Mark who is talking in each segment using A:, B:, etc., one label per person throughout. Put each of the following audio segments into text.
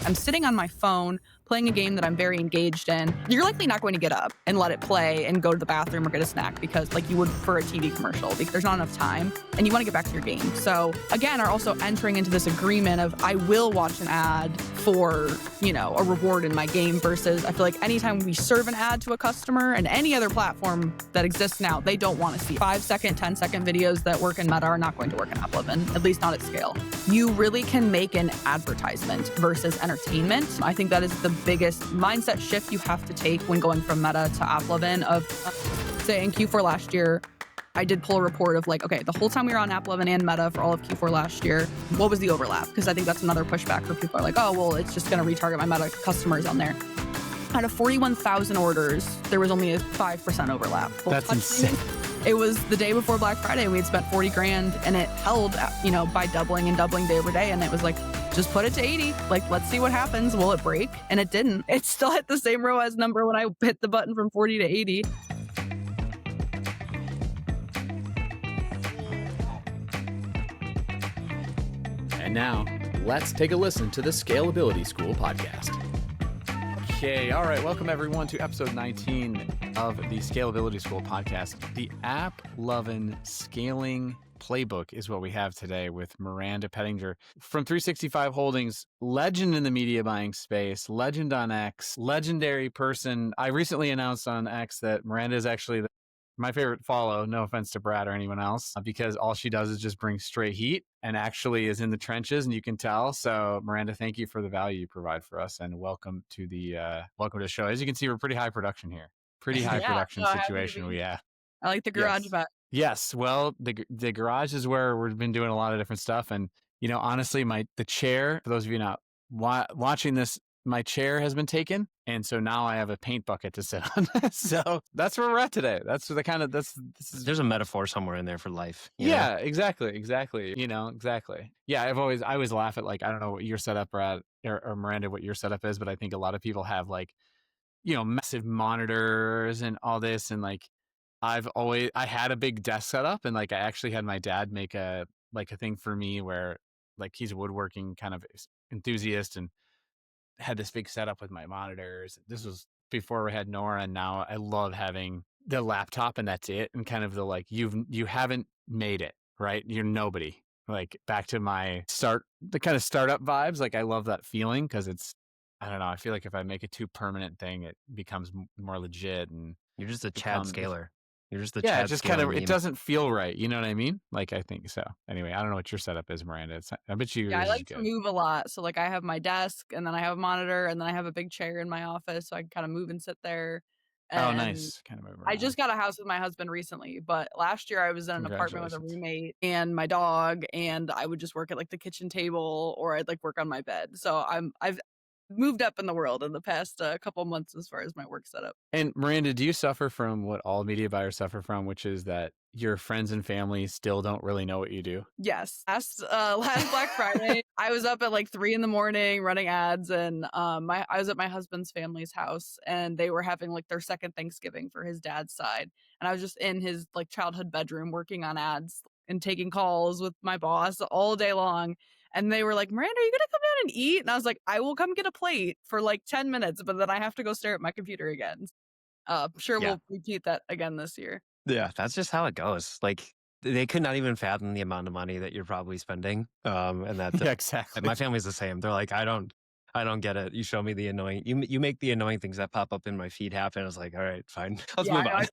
A: I'm sitting on my phone playing a game that I'm very engaged in, you're likely not going to get up and let it play and go to the bathroom or get a snack because like you would for a TV commercial, because there's not enough time and you want to get back to your game. So again, are also entering into this agreement of I will watch an ad for, a reward in my game, versus I feel like anytime we serve an ad to a customer and any other platform that exists now, they don't want to see 5-second, 10-second videos that work in Meta are not going to work in AppLovin, at least not at scale. You really can make an advertisement versus entertainment. I think that is the biggest mindset shift you have to take when going from Meta to AppLovin. Of say in Q4 last year, I did pull a report of like, okay, the whole time we were on AppLovin and Meta for all of Q4 last year, what was the overlap? Because I think that's another pushback for people are like, oh, well, it's just going to retarget my Meta customers on there. Out of 41,000 orders, there was only a 5% overlap.
B: That's insane.
A: It was the day before Black Friday. We had spent $40,000 and it held, by doubling and doubling day over day. And it was like, just put it to 80. Like, let's see what happens. Will it break? And it didn't. It still hit the same ROAS number when I hit the button from 40 to 80.
B: And now, let's take a listen to the Scalability School podcast. Okay, all right. Welcome, everyone, to episode 19 of the Scalability School podcast. The AppLovin Scaling Playbook is what we have today with Miranda Pettinger from 365 Holdings, legend in the media buying space, legend on X, legendary person. I recently announced on X that Miranda is actually my favorite follow, no offense to Brad or anyone else, because all she does is just bring straight heat and actually is in the trenches, and you can tell. So Miranda, thank you for the value you provide for us, and welcome to the show. As you can see, we're pretty high production here. Pretty high production situation we have.
A: I like the garage back.
B: Yes, well, the garage is where we've been doing a lot of different stuff, and honestly, the chair. For those of you not watching this, my chair has been taken, and so now I have a paint bucket to sit on. So that's where we're at today. That's the
C: There's a metaphor somewhere in there for life.
B: Yeah, exactly. Exactly. Yeah, I always laugh at, like, I don't know what your setup, Brad or Miranda, what your setup is, but I think a lot of people have like, massive monitors and all this, and like I had a big desk setup, and like I actually had my dad make a thing for me where like he's a woodworking kind of enthusiast and had this big setup with my monitors. This was before we had Nora, and now I love having the laptop and that's it. And kind of the like, you haven't made it, right? You're nobody. Like back to the kind of startup vibes. Like I love that feeling because I don't know. I feel like if I make a too permanent thing, it becomes more legit. And
C: you're just a Chad scaler. You're just
B: it just kind of, it doesn't feel right. You know what I mean? Like, I think so. Anyway, I don't know what your setup is, Miranda. I bet you.
A: Yeah, I like to move a lot. So like I have my desk, and then I have a monitor, and then I have a big chair in my office, so I can kind of move and sit there. And
B: nice. Kind of move around.
A: I just got a house with my husband recently, but last year I was in an apartment with a roommate and my dog, and I would just work at like the kitchen table, or I'd like work on my bed. So I've moved up in the world in the past couple months as far as my work setup.
B: And Miranda, do you suffer from what all media buyers suffer from, which is that your friends and family still don't really know what you do?
A: Yes. Last Black Friday, I was up at like 3 a.m. running ads, and I was at my husband's family's house, and they were having like their second Thanksgiving for his dad's side, and I was just in his like childhood bedroom working on ads and taking calls with my boss all day long. And they were like, Miranda, are you going to come down and eat? And I was like, I will come get a plate for like 10 minutes, but then I have to go stare at my computer again. We'll repeat that again this year.
C: Yeah, that's just how it goes. Like, they could not even fathom the amount of money that you're probably spending. And that's
B: yeah, exactly.
C: My family's the same. They're like, I don't get it. You show me the annoying, you make the annoying things that pop up in my feed happen. I was like, all right, fine. Let's move on.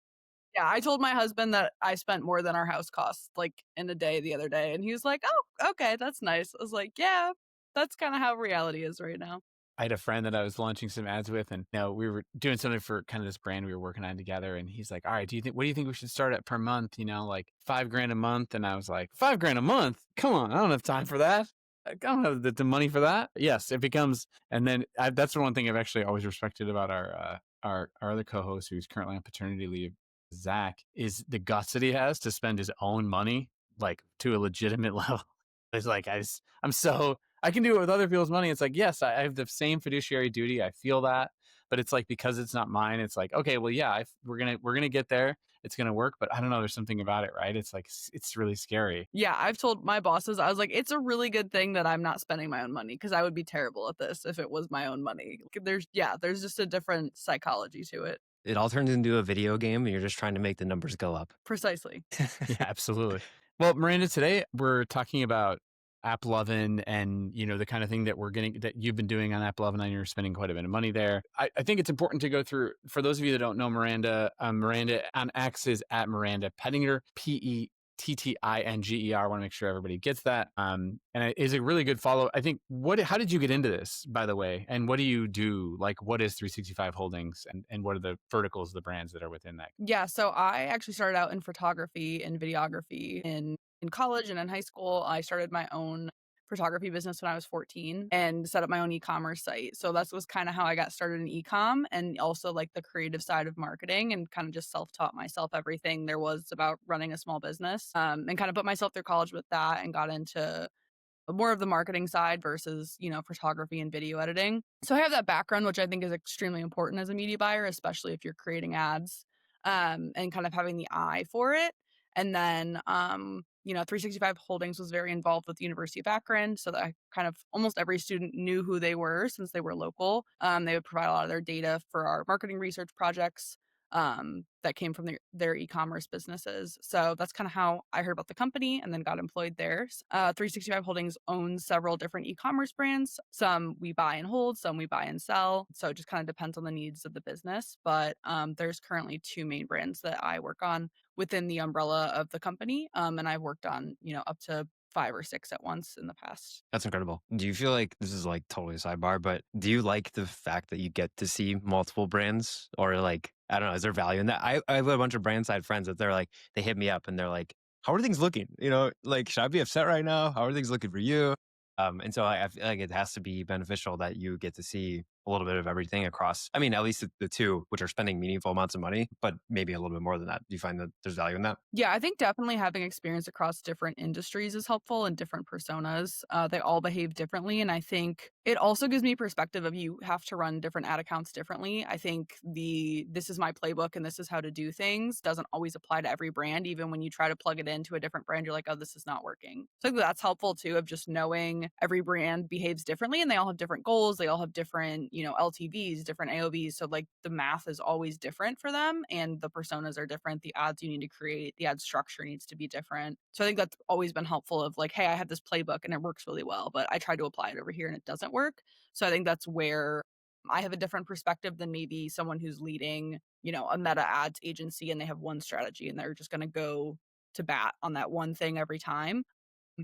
A: I told my husband that I spent more than our house costs like in a day the other day. And he was like, oh, okay, that's nice. I was like, yeah, that's kind of how reality is right now.
B: I had a friend that I was launching some ads with, and we were doing something for kind of this brand we were working on together. And he's like, all right, what do you think we should start at per month? Like $5,000 a month. And I was like, $5,000 a month? Come on. I don't have time for that. I don't have the money for that. Yes, it becomes, and then that's the one thing I've actually always respected about our other co-host who's currently on paternity leave, Zach, is the guts that he has to spend his own money like to a legitimate level. It's like I can do it with other people's money. It's like, yes, I have the same fiduciary duty. I feel that, but it's like, because it's not mine, it's like, okay, well, yeah, we're gonna get there. It's gonna work, but I don't know. There's something about it, right? It's like it's really scary.
A: Yeah, I've told my bosses, I was like, it's a really good thing that I'm not spending my own money because I would be terrible at this if it was my own money. There's just a different psychology to it.
C: It all turns into a video game and you're just trying to make the numbers go up.
A: Precisely.
B: Yeah, absolutely. Well, Miranda, today we're talking about AppLovin and, the kind of thing that that you've been doing on AppLovin, and you're spending quite a bit of money there. I think it's important to go through, for those of you that don't know Miranda, Miranda on X is at Miranda Pettinger, Pettinger. I want to make sure everybody gets that. And it is a really good follow. I think, how did you get into this, by the way? And what do you do? Like, what is 365 Holdings, and what are the verticals, the brands that are within that?
A: Yeah, so I actually started out in photography and videography in college and in high school. I started my own photography business when I was 14 and set up my own e-commerce site. So that was kind of how I got started in e-com, and also like the creative side of marketing, and kind of just self-taught myself everything there was about running a small business, and kind of put myself through college with that and got into more of the marketing side versus, photography and video editing. So I have that background, which I think is extremely important as a media buyer, especially if you're creating ads, and kind of having the eye for it. And then, 365 Holdings was very involved with the University of Akron. So that I kind of almost every student knew who they were since they were local. They would provide a lot of their data for our marketing research projects, that came from their e-commerce businesses. So that's kind of how I heard about the company and then got employed there. 365 Holdings owns several different e-commerce brands. Some we buy and hold, some we buy and sell. So it just kind of depends on the needs of the business. But there's currently two main brands that I work on within the umbrella of the company. And I've worked on, up to 5 or 6 at once in the past.
C: That's incredible. Do you feel like, this is like totally a sidebar, but do you like the fact that you get to see multiple brands, or like, I don't know, is there value in that? I have a bunch of brand side friends that they hit me up and they're like, how are things looking? Like, should I be upset right now? How are things looking for you? And so I feel like it has to be beneficial that you get to see a little bit of everything across, I mean, at least the two, which are spending meaningful amounts of money, but maybe a little bit more than that. Do you find that there's value in that?
A: Yeah, I think definitely having experience across different industries is helpful, and different personas. They all behave differently. And I think it also gives me perspective of, you have to run different ad accounts differently. I think this is my playbook and this is how to do things doesn't always apply to every brand. Even when you try to plug it into a different brand, you're like, oh, this is not working. So I think that's helpful too, of just knowing every brand behaves differently and they all have different goals. They all have different, LTVs, different AOVs. So like the math is always different for them, and the personas are different. The ads you need to create, the ad structure needs to be different. So I think that's always been helpful of like, hey, I have this playbook and it works really well, but I tried to apply it over here and it doesn't work. So I think that's where I have a different perspective than maybe someone who's leading, a Meta ads agency, and they have one strategy and they're just going to go to bat on that one thing every time.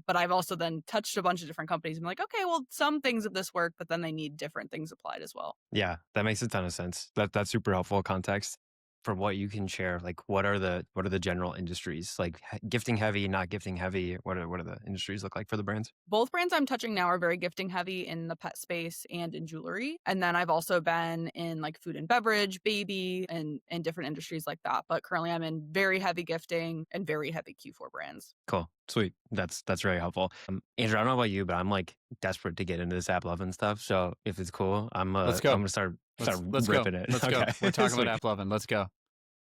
A: But I've also then touched a bunch of different companies and been like, okay, well, some things of this work, but then they need different things applied as well.
C: Yeah, that makes a ton of sense. That's super helpful context. From what you can share, like what are the general industries, like gifting heavy, not gifting heavy? What are the industries look like for the brands?
A: Both brands I'm touching now are very gifting heavy in the pet space and in jewelry. And then I've also been in like food and beverage, baby, and different industries like that. But currently I'm in very heavy gifting and very heavy Q4 brands.
C: Cool. Sweet. That's very helpful. Andrew, I don't know about you, but I'm like desperate to get into this AppLovin stuff. So if it's cool,
B: Let's go.
C: I'm gonna start
B: Let's
C: ripping
B: go.
C: it.
B: Let's go. We're talking about AppLovin. Let's go.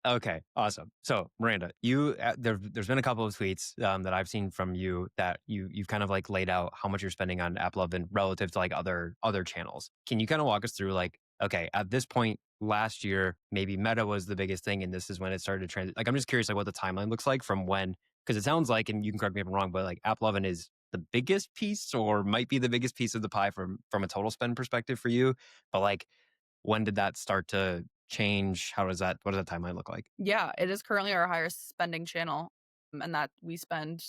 C: Okay, awesome. So Miranda, there's been a couple of tweets that I've seen from you that you've kind of like laid out how much you're spending on AppLovin relative to like other channels. Can you kind of walk us through like, okay, at this point last year, maybe Meta was the biggest thing, and this is when it started to transit. Like, I'm just curious like what the timeline looks like from when, because it sounds like, and you can correct me if I'm wrong, but like AppLovin is the biggest piece, or might be the biggest piece of the pie from a total spend perspective for you. But like, when did that start to change? What does that timeline look like?
A: Yeah, it is currently our highest spending channel. And that we spend,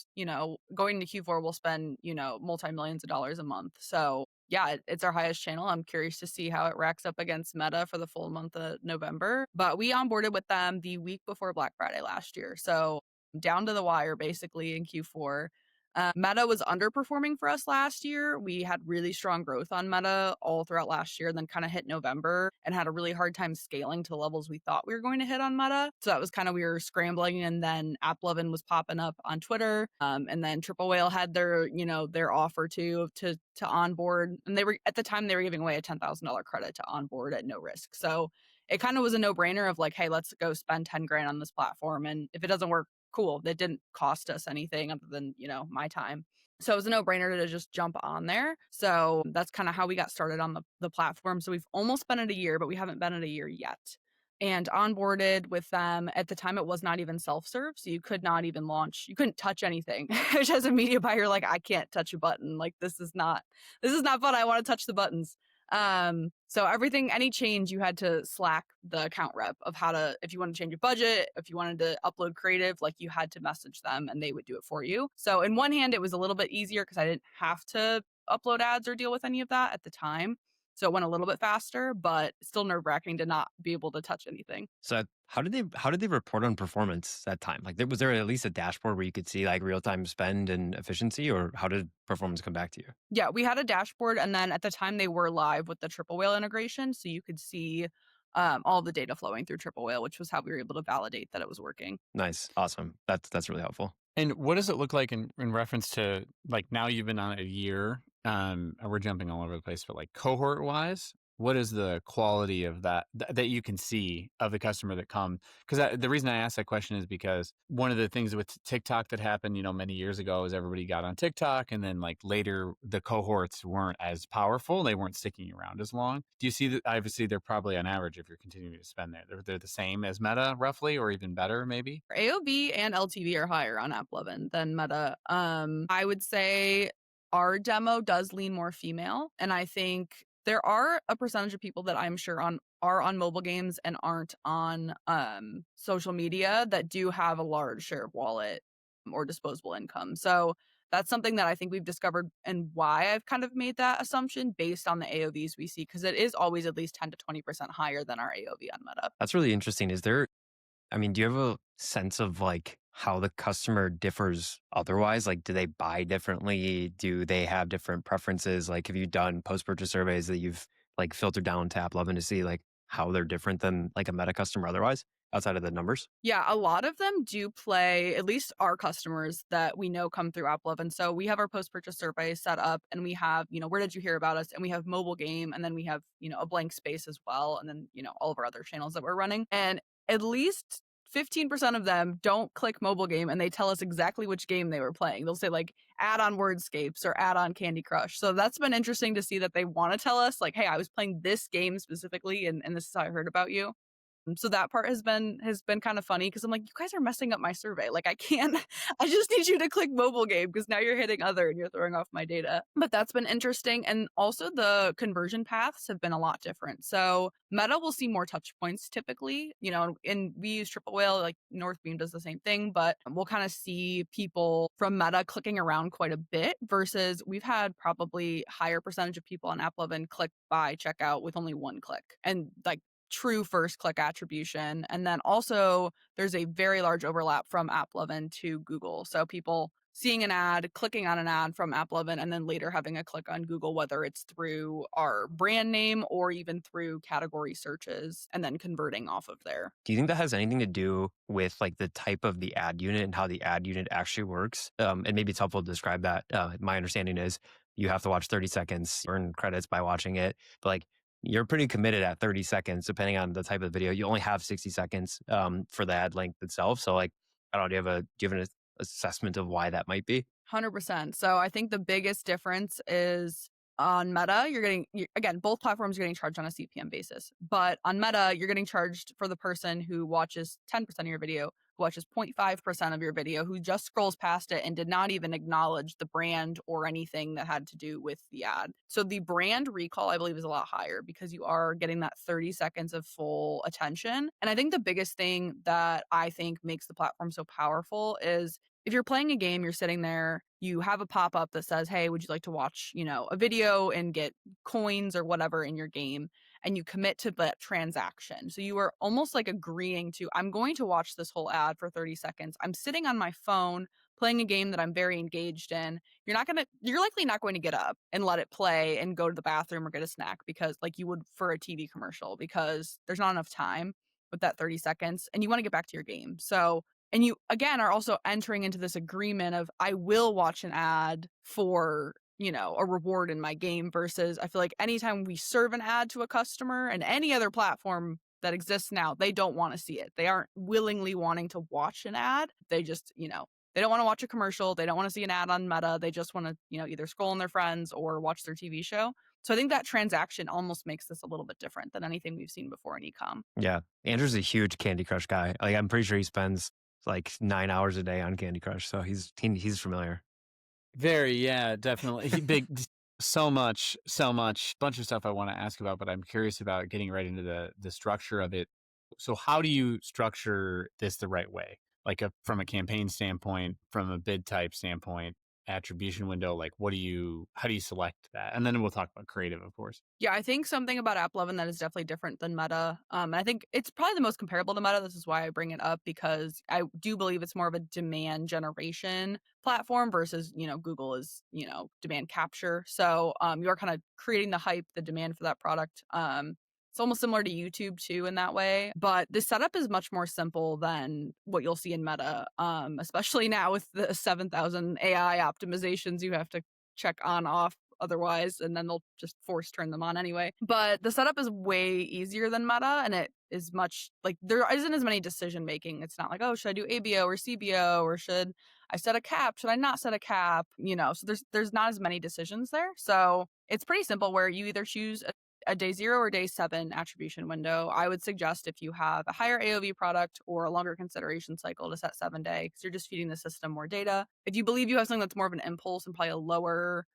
A: going to Q4, we'll spend, multi-millions of dollars a month. So yeah, it's our highest channel. I'm curious to see how it racks up against Meta for the full month of November. But we onboarded with them the week before Black Friday last year. So down to the wire basically in Q4. Meta was underperforming for us last year. We had really strong growth on Meta all throughout last year, then kind of hit November and had a really hard time scaling to the levels we thought we were going to hit on Meta. So that was kind of, we were scrambling, and then AppLovin was popping up on Twitter. And then Triple Whale had their, their offer to onboard. And they were, at the time, they were giving away a $10,000 credit to onboard at no risk. So it kind of was a no-brainer of like, hey, let's go spend 10 grand on this platform. And if it doesn't work, cool. That didn't cost us anything other than, my time. So it was a no-brainer to just jump on there. So that's kind of how we got started on the platform. So we've almost been at a year, but we haven't been at a year yet. And onboarded with them. At the time, it was not even self-serve. So you could not even launch. You couldn't touch anything. Which, as a media buyer, like, I can't touch a button. Like, this is not fun. I want to touch the buttons. So everything, any change, you had to Slack the account rep of how to, if you want to change your budget, if you wanted to upload creative, like, you had to message them and they would do it for you. So in one hand, it was a little bit easier because I didn't have to upload ads or deal with any of that at the time. So it went a little bit faster, but still nerve-wracking to not be able to touch anything.
C: So how did they report on performance that time? Like, was there at least a dashboard where you could see like real-time spend and efficiency, or how did performance come back to you?
A: Yeah, we had a dashboard, and then at the time they were live with the Triple Whale integration, so you could see all the data flowing through Triple Whale, which was how we were able to validate that it was working.
C: Nice, awesome. That's really helpful.
B: And what does it look like in reference to, like, now you've been on it a year, and we're jumping all over the place, but like cohort wise, what is the quality of that you can see of the customer that come? Because the reason I ask that question is because one of the things with TikTok that happened, many years ago, is everybody got on TikTok, and then like later the cohorts weren't as powerful. They weren't sticking around as long. Do you see that? Obviously, they're probably on average, if you're continuing to spend there, they're the same as Meta roughly, or even better maybe.
A: AOV and LTV are higher on AppLovin than Meta. I would say our demo does lean more female, and I think there are a percentage of people that I'm sure are on mobile games and aren't on social media that do have a large share of wallet or disposable income. So that's something that I think we've discovered, and why I've kind of made that assumption based on the AOVs we see, because it is always at least 10 to 20% higher than our AOV on Meta.
C: That's really interesting. Do you have a sense of like how the customer differs otherwise? Like, do they buy differently? Do they have different preferences? Like, have you done post-purchase surveys that you've like filtered down to AppLovin to see like how they're different than like a Meta customer otherwise, outside of the numbers?
A: Yeah, a lot of them do play, at least our customers that we know come through AppLovin. So we have our post-purchase survey set up, and we have, where did you hear about us? And we have mobile game, and then we have, a blank space as well. And then, all of our other channels that we're running. And at least 15% of them don't click mobile game, and they tell us exactly which game they were playing. They'll say like add on Wordscapes or add on Candy Crush. So that's been interesting to see that they want to tell us like, hey, I was playing this game specifically, and this is how I heard about you. So that part has been kind of funny, because I'm like, you guys are messing up my survey. Like, I can't, I just need you to click mobile game, because now you're hitting other and you're throwing off my data. But that's been interesting. And also the conversion paths have been a lot different. So Meta will see more touch points typically, and we use Triple Whale, like Northbeam does the same thing, but we'll kind of see people from Meta clicking around quite a bit, versus we've had probably higher percentage of people on AppLovin click buy checkout with only one click, and like true first click attribution. And then also there's a very large overlap from AppLovin to Google. So people seeing an ad, clicking on an ad from AppLovin, and then later having a click on Google, whether it's through our brand name or even through category searches, and then converting off of there.
C: Do you think that has anything to do with like the type of the ad unit and how the ad unit actually works? And maybe it's helpful to describe that. My understanding is you have to watch 30 seconds, earn credits by watching it. But like, you're pretty committed at 30 seconds, depending on the type of video. You only have 60 seconds for the ad length itself. So like, I don't know, do you have an assessment of why that might be?
A: 100%. So I think the biggest difference is on Meta, again, both platforms are getting charged on a CPM basis. But on Meta, you're getting charged for the person who watches 10% of your video, who watches 0.5% of your video, who just scrolls past it and did not even acknowledge the brand or anything that had to do with the ad. So the brand recall, I believe, is a lot higher, because you are getting that 30 seconds of full attention. And I think the biggest thing that I think makes the platform so powerful is, if you're playing a game, you're sitting there, you have a pop-up that says, hey, would you like to watch, a video and get coins or whatever in your game? And you commit to that transaction. So you are almost like agreeing to, I'm going to watch this whole ad for 30 seconds. I'm sitting on my phone playing a game that I'm very engaged in, you're likely not going to get up and let it play and go to the bathroom or get a snack because like you would for a TV commercial because there's not enough time with that 30 seconds and you want to get back to your game. So, and you again are also entering into this agreement of I will watch an ad for, a reward in my game versus I feel like anytime we serve an ad to a customer and any other platform that exists now, they don't want to see it. They aren't willingly wanting to watch an ad. They just, they don't want to watch a commercial. They don't want to see an ad on Meta. They just want to, either scroll on their friends or watch their TV show. So I think that transaction almost makes this a little bit different than anything we've seen before in e-com.
C: Yeah. Andrew's a huge Candy Crush guy. Like I'm pretty sure he spends like 9 hours a day on Candy Crush. So he's familiar.
B: Very, yeah, definitely. Big, so much, bunch of stuff I want to ask about, but I'm curious about getting right into the structure of it. So how do you structure this the right way? Like from a campaign standpoint, from a bid type standpoint, attribution window, like how do you select that? And then we'll talk about creative, of course.
A: Yeah, I think something about AppLovin that is definitely different than Meta. And I think it's probably the most comparable to Meta. This is why I bring it up because I do believe it's more of a demand generation platform versus, Google is, demand capture. So you are kind of creating the hype, the demand for that product. It's almost similar to YouTube too in that way, but the setup is much more simple than what you'll see in Meta, especially now with the 7,000 AI optimizations you have to check on off otherwise, and then they'll just force turn them on anyway. But the setup is way easier than Meta, and it is much like there isn't as many decision making. It's not like, oh, should I do ABO or CBO or should I set a cap? Should I not set a cap? So there's not as many decisions there. So it's pretty simple where you either choose a day 0 or day 7 attribution window. I would suggest if you have a higher AOV product or a longer consideration cycle to set 7-day because you're just feeding the system more data. If you believe you have something that's more of an impulse and probably a lower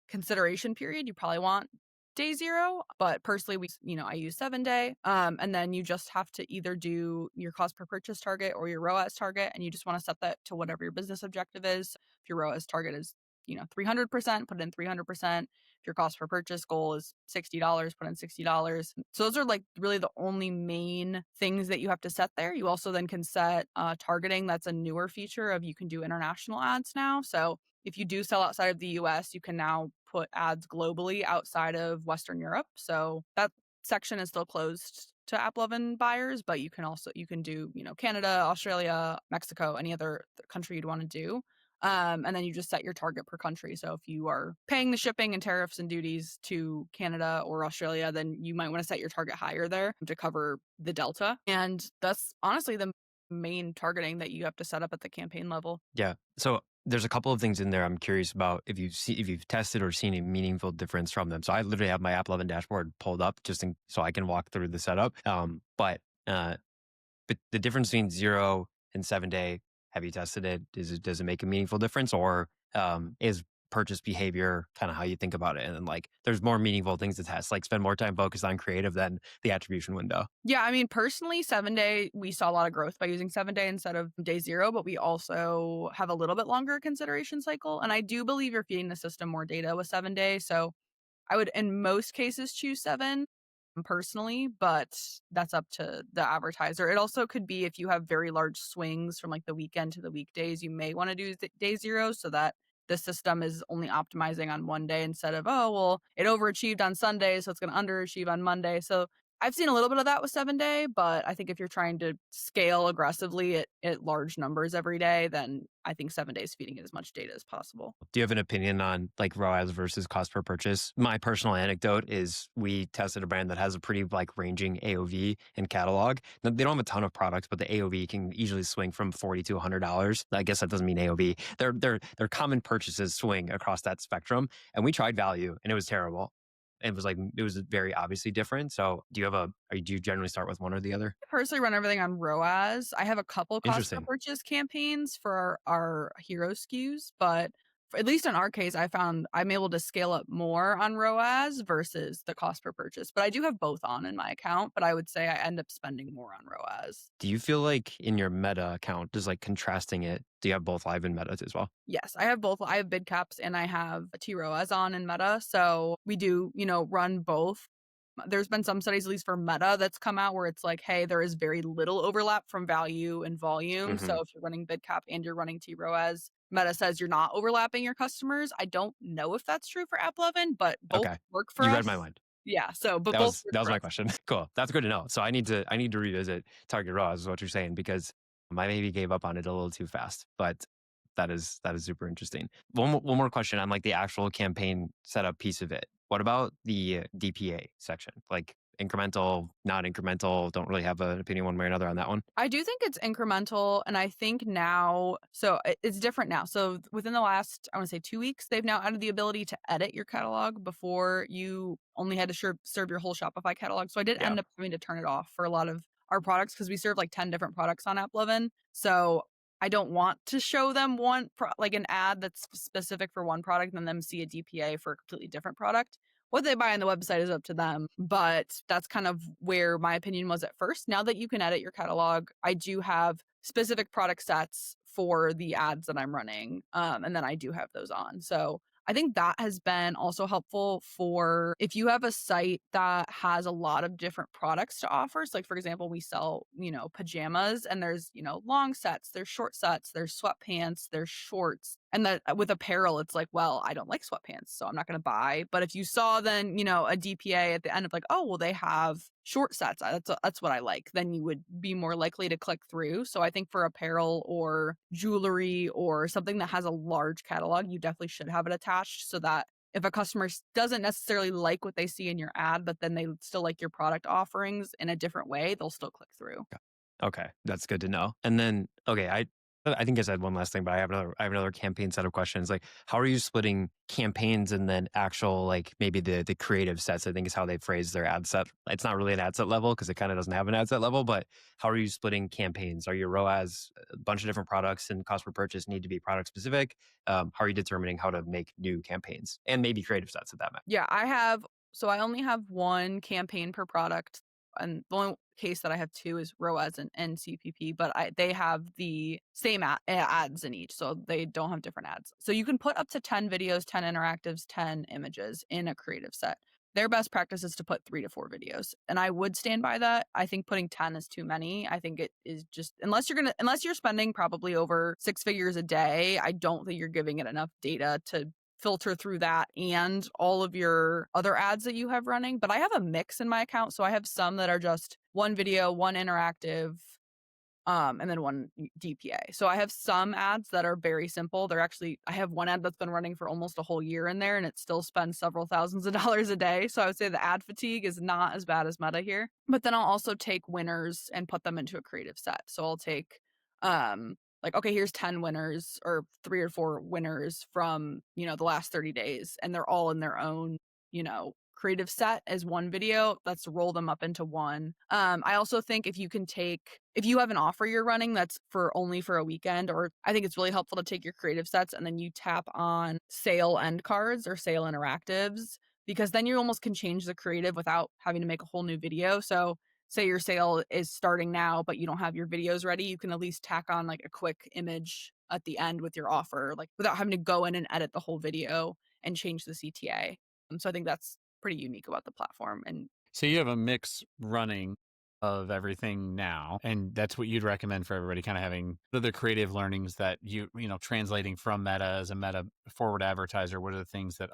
A: consideration period, you probably want day 0, but personally I use 7-day. And then you just have to either do your cost per purchase target or your ROAS target, and you just want to set that to whatever your business objective is. If your ROAS target is 300%, put in 300%. If your cost per purchase goal is $60, put in $60. So those are like really the only main things that you have to set there. You also then can set targeting. That's a newer feature of you can do international ads now. So if you do sell outside of the US, you can now put ads globally outside of Western Europe. So that section is still closed to AppLovin buyers, but you can do, Canada, Australia, Mexico, any other country you'd want to do. And then you just set your target per country. So if you are paying the shipping and tariffs and duties to Canada or Australia, then you might want to set your target higher there to cover the delta. And that's honestly the main targeting that you have to set up at the campaign level.
C: Yeah. So there's a couple of things in there I'm curious about if you've tested or seen a meaningful difference from them. So I literally have my AppLovin dashboard pulled up so I can walk through the setup. But the difference between 0 and 7-day, have you tested it? Does it make a meaningful difference, or is purchase behavior kind of how you think about it? And then like there's more meaningful things to test, like spend more time focused on creative than the attribution window.
A: Yeah, I mean, personally, 7-day, we saw a lot of growth by using 7-day instead of day 0, but we also have a little bit longer consideration cycle. And I do believe you're feeding the system more data with 7-day. So I would, in most cases, choose 7 personally, but that's up to the advertiser. It also could be if you have very large swings from like the weekend to the weekdays, you may want to do day 0 so that the system is only optimizing on one day instead of, oh, well, it overachieved on Sunday, so it's going to underachieve on Monday. So I've seen a little bit of that with 7-day, but I think if you're trying to scale aggressively at large numbers every day, then I think 7 days feeding it as much data as possible.
C: Do you have an opinion on like ROAS versus cost per purchase? My personal anecdote is we tested a brand that has a pretty like ranging AOV and catalog. Now, they don't have a ton of products, but the AOV can easily swing from $40 to $100. I guess that doesn't mean AOV. Their common purchases swing across that spectrum. And we tried value and it was terrible. It was very obviously different. So do you generally start with one or the other?
A: I personally run everything on ROAS. I have a couple cost per purchase campaigns for our hero SKUs, but at least in our case, I found I'm able to scale up more on ROAS versus the cost per purchase. But I do have both on in my account, but I would say I end up spending more on ROAS.
C: Do you feel like in your Meta account, does like contrasting it, do you have both live in Meta as well?
A: Yes, I have both. I have bid caps and I have a T-ROAS on in Meta. So we do, run both. There's been some studies, at least for Meta, that's come out where it's like, hey, there is very little overlap from value and volume.
C: Mm-hmm.
A: So if you're running bid cap and you're running T-ROAS, Meta says you're not overlapping your customers. I don't know if that's true for AppLovin, but both
C: Okay.
A: work for
C: You
A: us.
C: read my mind.
A: Yeah. So, but
C: That
A: both
C: was
A: work
C: that was
A: for
C: my
A: us.
C: question. Cool. That's good to know. So I need to revisit target ROAS is what you're saying, because I maybe gave up on it a little too fast. But that is super interesting. One more question on like the actual campaign setup piece of it. What about the DPA section? Like incremental, not incremental, don't really have an opinion one way or another on that one.
A: I do think it's incremental. And I think now, so it's different now. So within the last, I want to say 2 weeks, they've now added the ability to edit your catalog. Before you only had to serve your whole Shopify catalog. So I did
C: Yeah.
A: end up having to turn it off for a lot of our products because we serve like 10 different products on AppLovin. So I don't want to show them like an ad that's specific for one product and then them see a DPA for a completely different product. What they buy on the website is up to them, but that's kind of where my opinion was at first. Now that you can edit your catalog, I do have specific product sets for the ads that I'm running, and then I do have those on. So I think that has been also helpful for if you have a site that has a lot of different products to offer. So like, for example, we sell, pajamas, and there's, long sets, there's short sets, there's sweatpants, there's shorts. And that with apparel, it's like, well, I don't like sweatpants, so I'm not going to buy. But if you saw then, a DPA at the end of like, oh, well, they have short sets. That's what I like. Then you would be more likely to click through. So I think for apparel or jewelry or something that has a large catalog, you definitely should have it attached so that if a customer doesn't necessarily like what they see in your ad, but then they still like your product offerings in a different way, they'll still click through.
C: Okay, that's good to know. And then, okay, I think I said one last thing, but I have another campaign set of questions. Like, how are you splitting campaigns and then actual, like maybe the creative sets? I think is how they phrase their ad set. It's not really an ad set level because it kind of doesn't have an ad set level. But how are you splitting campaigns? Are your ROAS a bunch of different products and cost per purchase need to be product specific? How are you determining how to make new campaigns and maybe creative sets at that matter?
A: Yeah, I only have one campaign per product. And the only case that I have two is ROAS and CPP, but they have the same ads in each, so they don't have different ads. So you can put up to 10 videos, 10 interactives, 10 images in a creative set. Their best practice is to put 3 to 4 videos, and I would stand by that. I think putting 10 is too many. I think it is just unless you're spending probably over 6 figures a day, I don't think you're giving it enough data to filter through that and all of your other ads that you have running. But I have a mix in my account. So I have some that are just one video, one interactive, and then one DPA. So I have some ads that are very simple. I have one ad that's been running for almost a whole year in there and it still spends several thousands of dollars a day. So I would say the ad fatigue is not as bad as Meta here. But then I'll also take winners and put them into a creative set. So I'll take, like, okay, here's 10 winners or 3 or 4 winners from, the last 30 days. And they're all in their own, creative set as one video. Let's roll them up into one. I also think if you have an offer you're running that's only for a weekend, or I think it's really helpful to take your creative sets and then you tap on sale end cards or sale interactives, because then you almost can change the creative without having to make a whole new video. So say your sale is starting now, but you don't have your videos ready, you can at least tack on like a quick image at the end with your offer, like without having to go in and edit the whole video and change the CTA. So I think that's pretty unique about the platform. And
B: So you have a mix running of everything now, and that's what you'd recommend for everybody kind of having the creative learnings that translating from Meta as a Meta forward advertiser. What are the things that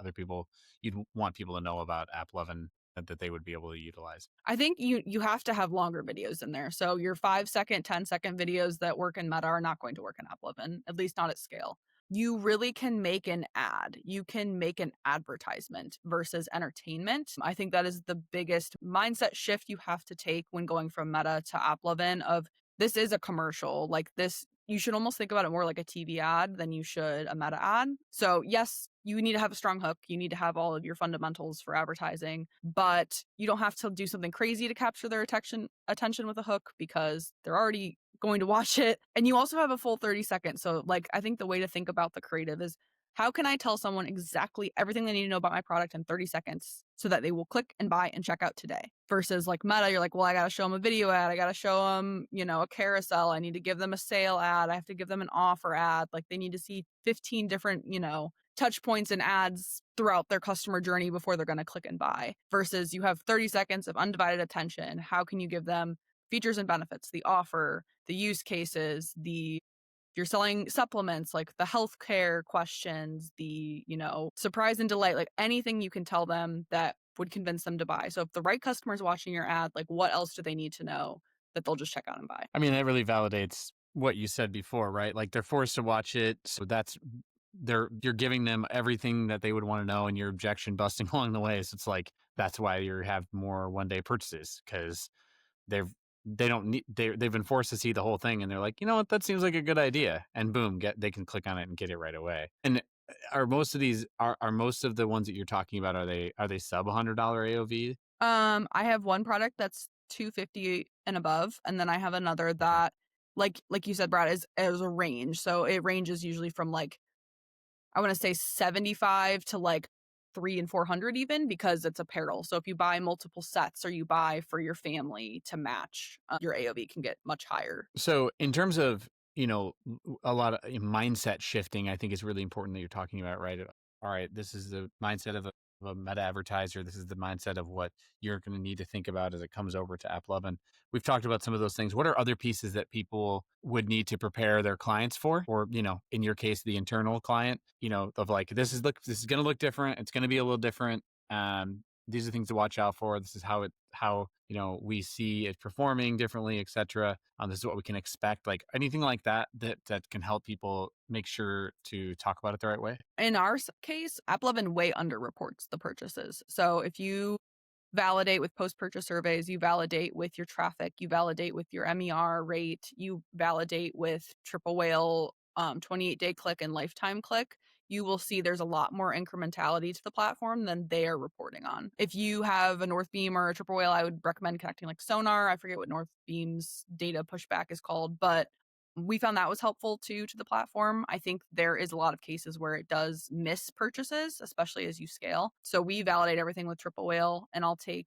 B: you'd want people to know about AppLovin that they would be able to utilize?
A: I think you have to have longer videos in there. So your 5-second, 10-second videos that work in Meta are not going to work in AppLovin, at least not at scale. You really can make an ad. You can make an advertisement versus entertainment. I think that is the biggest mindset shift you have to take when going from Meta to AppLovin of this is a commercial. Like this, you should almost think about it more like a TV ad than you should a Meta ad. So yes, you need to have a strong hook. You need to have all of your fundamentals for advertising, but you don't have to do something crazy to capture their attention with a hook because they're already going to watch it. And you also have a full 30 seconds. So like, I think the way to think about the creative is how can I tell someone exactly everything they need to know about my product in 30 seconds so that they will click and buy and check out today? Versus like Meta, you're like, well, I got to show them a video ad. I got to show them, a carousel. I need to give them a sale ad. I have to give them an offer ad. Like they need to see 15 different, touch points and ads throughout their customer journey before they're going to click and buy. Versus you have 30 seconds of undivided attention. How can you give them features and benefits, the offer, the use cases, the If you're selling supplements, like the healthcare questions, the, surprise and delight, like anything you can tell them that would convince them to buy. So if the right customer is watching your ad, like what else do they need to know that they'll just check out and buy?
B: I mean, that really validates what you said before, right? Like they're forced to watch it. So you're giving them everything that they would want to know, and you're objection busting along the way. So it's like, that's why you have more one-day purchases, because they've been forced to see the whole thing, and they're like, you know what, that seems like a good idea, and boom, they can click on it and get it right away. And are most of these are most of the ones that you're talking about, are they sub $100 AOV?
A: I have one product that's $250 and above, and then I have another that, like you said, Brad, is a range. So it ranges usually from like, I want to say 75 to like 300 and 400 even, because it's apparel. So if you buy multiple sets or you buy for your family to match, your AOV can get much higher.
B: So in terms of, a lot of mindset shifting, I think is really important that you're talking about, right? All right, this is the mindset of a meta advertiser. This is the mindset of what you're going to need to think about as it comes over to AppLovin. We've talked about some of those things. What are other pieces that people would need to prepare their clients for? Or, in your case, the internal client, of like, this is going to look different. It's going to be a little different. These are things to watch out for. This is how we see it performing differently, etc. This is what we can expect. Like anything like that can help people make sure to talk about it the right way.
A: In our case, AppLovin way underreports the purchases. So if you validate with post-purchase surveys, you validate with your traffic, you validate with your MER rate, you validate with triple whale, 28-day click and lifetime click, you will see there's a lot more incrementality to the platform than they are reporting on. If you have a Northbeam or a triple whale, I would recommend connecting like Sonar. I forget what Northbeam's data pushback is called, but we found that was helpful too to the platform. I think there is a lot of cases where it does miss purchases, especially as you scale. So we validate everything with triple whale, and I'll take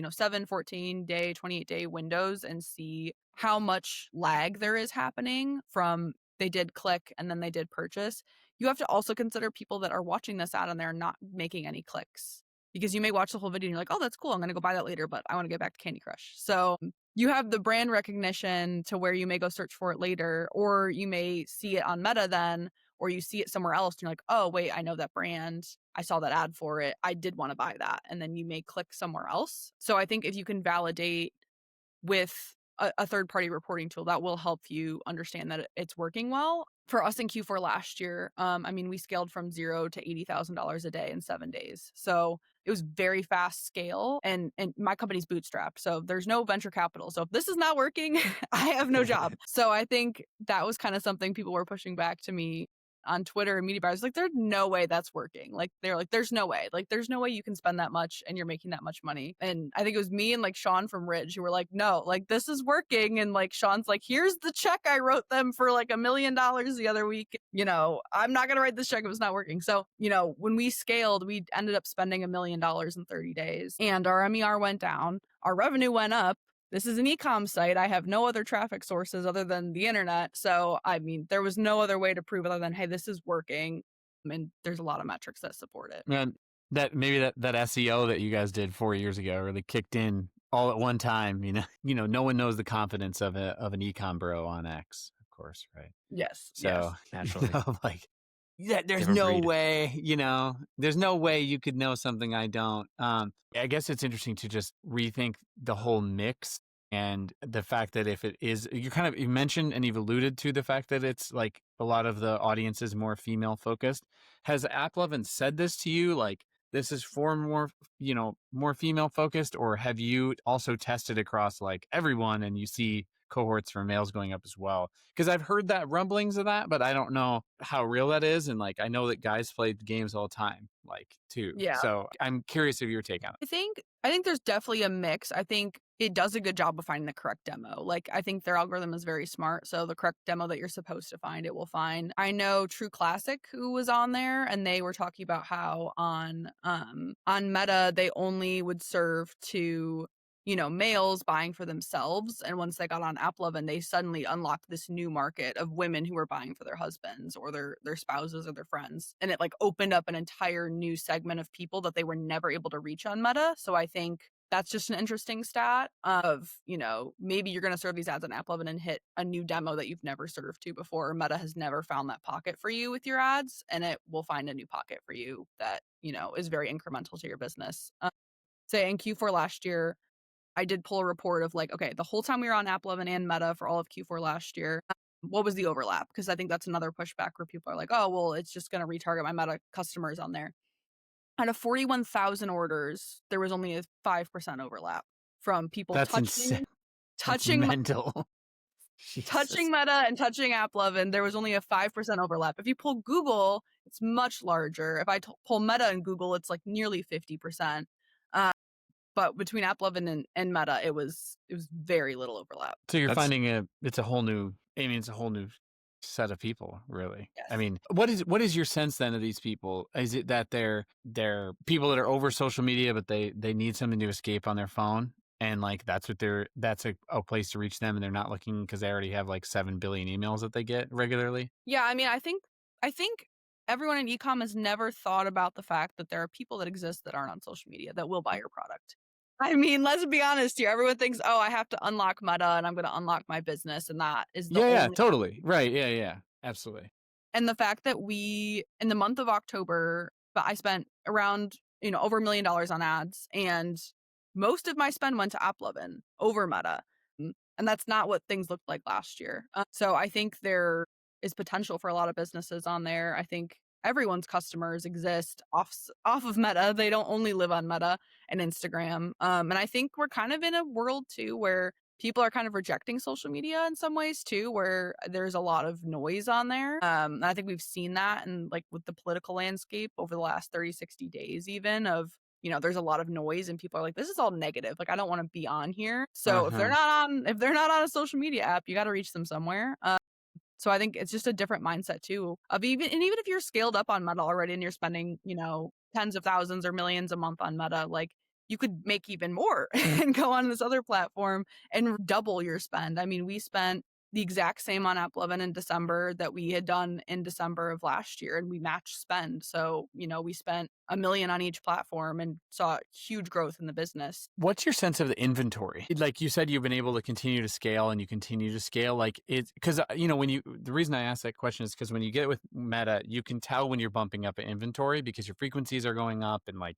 A: 7, 14-day, 28-day windows and see how much lag there is happening from they did click and then they did purchase. You have to also consider people that are watching this ad and they're not making any clicks, because you may watch the whole video and you're like, oh, that's cool, I'm going to go buy that later, but I want to get back to Candy Crush. So you have the brand recognition to where you may go search for it later, or you may see it on Meta then, or you see it somewhere else and you're like, oh, wait, I know that brand. I saw that ad for it. I did want to buy that. And then you may click somewhere else. So I think if you can validate with a third-party reporting tool, that will help you understand that it's working well. For us in Q4 last year, we scaled from $0 to $80,000 a day in 7 days. So it was very fast scale, and my company's bootstrapped. So there's no venture capital. So if this is not working, I have no job. So I think that was kind of something people were pushing back to me on Twitter and media buyers. Like, there's no way that's working. Like, they're like, there's no way. Like, there's no way you can spend that much and you're making that much money. And I think it was me and like Sean from Ridge who were like, no, like this is working. And like Sean's like, here's the check I wrote them for like $1 million the other week. I'm not gonna write this check if it's not working. So, when we scaled, we ended up spending $1 million in 30 days, and our MER went down, our revenue went up. This is an e-com site. I have no other traffic sources other than the internet. So, there was no other way to prove other than, hey, this is working. And there's a lot of metrics that support it.
B: Man, that SEO that you guys did 4 years ago really kicked in all at one time. No one knows the confidence of an e-com bro on X, of course, right?
A: Yes.
B: So
A: yes.
B: naturally, there's
C: Different
B: no
C: breed.
B: way, there's no way you could know something I don't. I guess it's interesting to just rethink the whole mix, and the fact that if it is, you mentioned and you've alluded to the fact that it's like a lot of the audience is more female focused. Has AppLovin said this to you? Like, this is for more female focused, or have you also tested across like everyone and you see cohorts for males going up as well? Because I've heard that rumblings of that, but I don't know how real that is. And like, I know that guys play games all the time, like too.
A: Yeah.
B: So I'm curious of your take on it.
A: I think there's definitely a mix. I think it does a good job of finding the correct demo. Like, I think their algorithm is very smart. So the correct demo that you're supposed to find, it will find. I know True Classic, who was on there, and they were talking about how on Meta, they only would serve to males buying for themselves. And once they got on AppLovin, they suddenly unlocked this new market of women who were buying for their husbands or their spouses or their friends. And it like opened up an entire new segment of people that they were never able to reach on Meta. So I think that's just an interesting stat of, maybe you're going to serve these ads on AppLovin and hit a new demo that you've never served to before. Meta has never found that pocket for you with your ads, and it will find a new pocket for you that, is very incremental to your business. Say in Q4 last year, I did pull a report of like, okay, the whole time we were on AppLovin and Meta for all of Q4 last year, what was the overlap? Because I think that's another pushback where people are like, oh, well, it's just going to retarget my Meta customers on there. Out of 41,000 orders, there was only a 5% overlap from people
B: That's insane. That's
A: touching
B: mental.
A: touching Meta and touching AppLovin. There was only a 5% overlap. If you pull Google, it's much larger. If I pull Meta and Google, it's like nearly 50%. But between AppLovin and Meta, it was very little overlap.
B: So you're finding it's a whole new set of people, really.
A: Yes.
B: I mean, what is your sense then of these people? Is it that they're people that are over social media, but they need something to escape on their phone, and like that's a place to reach them, and they're not looking because they already have like 7 billion emails that they get regularly?
A: Yeah, I mean, I think everyone in e-com has never thought about the fact that there are people that exist that aren't on social media that will buy your product. I mean, let's be honest here. Everyone thinks, oh, I have to unlock Meta and I'm going to unlock my business. And that is the
B: Yeah,
A: only.
B: totally. Right. Yeah. Absolutely.
A: And the fact that in the month of October, but I spent around, over $1 million on ads, and most of my spend went to AppLovin over Meta. And that's not what things looked like last year. So I think there is potential for a lot of businesses on there. I think everyone's customers exist off of Meta. They don't only live on Meta and Instagram. And I think we're kind of in a world too where people are kind of rejecting social media in some ways too, where there's a lot of noise on there. And I think we've seen that, and like with the political landscape over the last 30, 60 days, even of, there's a lot of noise and people are like, this is all negative. Like, I don't want to be on here. So if they're not on a social media app, you got to reach them somewhere. So I think it's just a different mindset too of even if you're scaled up on Meta already and you're spending, tens of thousands or millions a month on Meta, like you could make even more and go on this other platform and double your spend. I mean, we spent the exact same on AppLovin in December that we had done in December of last year, and we matched spend. So, we spent $1 million on each platform and saw huge growth in the business.
B: What's your sense of the inventory? Like you said, you've been able to continue to scale, and you continue to scale. Like it's because, the reason I ask that question is because when you get with Meta, you can tell when you're bumping up an inventory because your frequencies are going up and like,